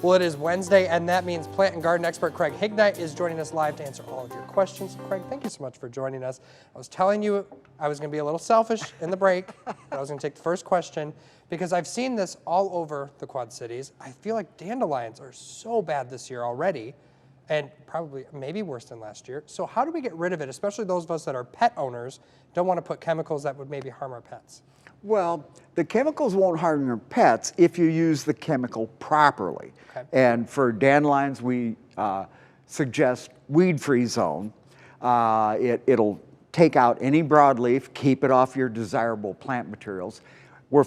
Well, it is Wednesday, and that means plant and garden expert Craig Hignight is joining us live to answer all of your questions. Craig, thank you so much for joining us. I was telling you I was going to be a little selfish in the break, but I was going to take the first question because I've seen this all over the Quad Cities. I feel like dandelions are so bad this year already, and probably maybe worse than last year. So how do we get rid of it, especially those of us that are pet owners, don't want to put chemicals that would maybe harm our pets? Well, the chemicals won't harm your pets if you use the chemical properly. Okay. And for dandelions, we suggest weed-free zone. It'll take out any broadleaf, keep it off your desirable plant materials. We're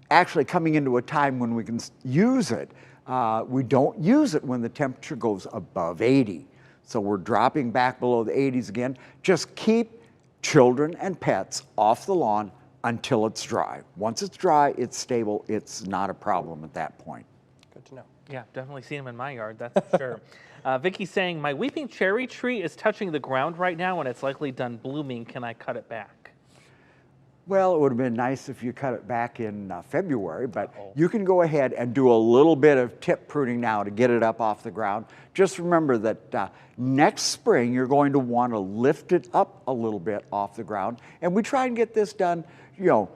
actually coming into a time when we can use it. We don't use it when the temperature goes above 80. So we're dropping back below the 80s again. Just keep children and pets off the lawn until it's dry. Once it's dry, it's stable, it's not a problem at that point. Good to know. Yeah, definitely seen them in my yard, that's for sure. Vicky's saying, my weeping cherry tree is touching the ground right now and it's likely done blooming. Can I cut it back? Well, it would have been nice if you cut it back in February, but you can go ahead and do a little bit of tip pruning now to get it up off the ground. Just remember that next spring, you're going to want to lift it up a little bit off the ground. And we try and get this done, you know,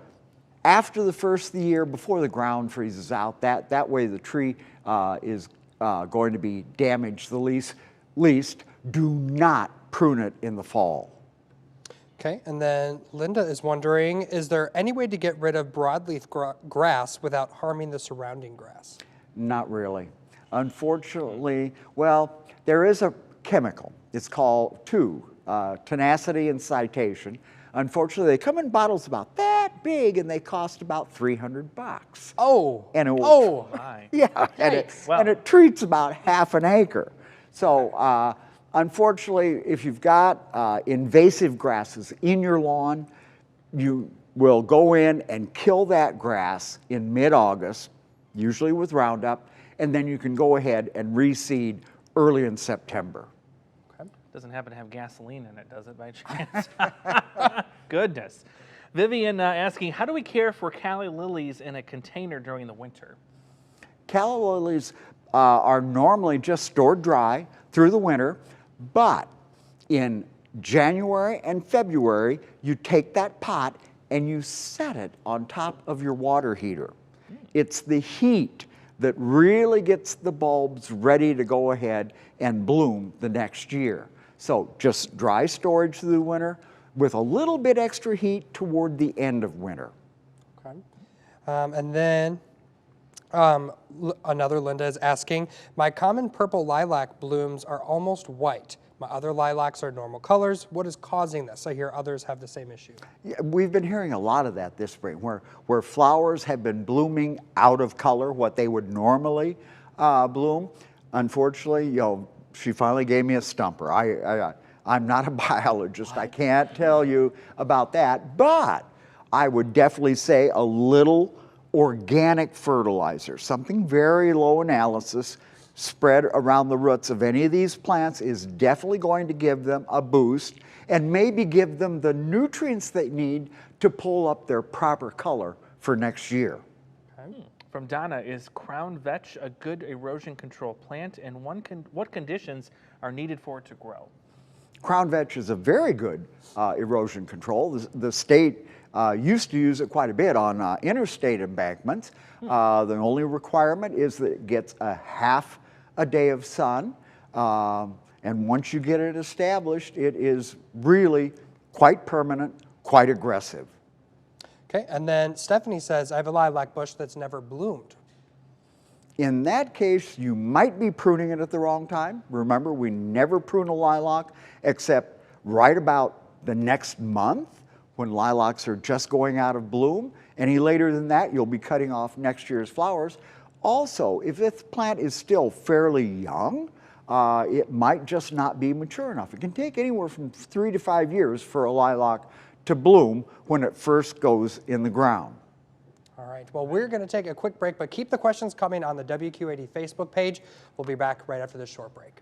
after the first of the year, before the ground freezes out. That way the tree is going to be damaged the least. Do not prune it in the fall. Okay, and then Linda is wondering, is there any way to get rid of broadleaf grass without harming the surrounding grass? Not really. Unfortunately, well, there is a chemical. It's called tenacity and citation. Unfortunately, they come in bottles about that big and they cost about $300. Oh, and it will, oh, My. yeah, and it treats about half an acre. So unfortunately, if you've got invasive grasses in your lawn, you will go in and kill that grass in mid-August, usually with Roundup, and then you can go ahead and reseed early in September. Okay. Doesn't happen to have gasoline in it, does it, by chance? Goodness. Vivian asking, how do we care for calla lilies in a container during the winter? Calla lilies are normally just stored dry through the winter, but in January and February, you take that pot and you set it on top of your water heater. It's the heat that really gets the bulbs ready to go ahead and bloom the next year. So just dry storage through the winter with a little bit extra heat toward the end of winter. okay. And then another Linda is asking, my common purple lilac blooms are almost white. My other lilacs are normal colors. What is causing this? I hear others have the same issue. Yeah, we've been hearing a lot of that this spring, where flowers have been blooming out of color, what they would normally bloom. Unfortunately, you know, she finally gave me a stumper. I'm not a biologist. I can't tell you about that, but I would definitely say a little organic fertilizer, something very low analysis, spread around the roots of any of these plants is definitely going to give them a boost and maybe give them the nutrients they need to pull up their proper color for next year. Okay. From Donna, is crown vetch a good erosion control plant, and what conditions are needed for it to grow? Crown vetch is a very good erosion control. The state used to use it quite a bit on interstate embankments. The only requirement is that it gets a half a day of sun, and once you get it established, it is really quite permanent, quite aggressive. Okay, and then Stephanie says, I have a lilac bush that's never bloomed. In that case, you might be pruning it at the wrong time. Remember, we never prune a lilac except right about the next month when lilacs are just going out of bloom. Any later than that, you'll be cutting off next year's flowers. Also, if this plant is still fairly young, it might just not be mature enough. It can take anywhere from 3 to 5 years for a lilac to bloom when it first goes in the ground. All right, well, we're going to take a quick break, but keep the questions coming on the WQ80 Facebook page. We'll be back right after this short break.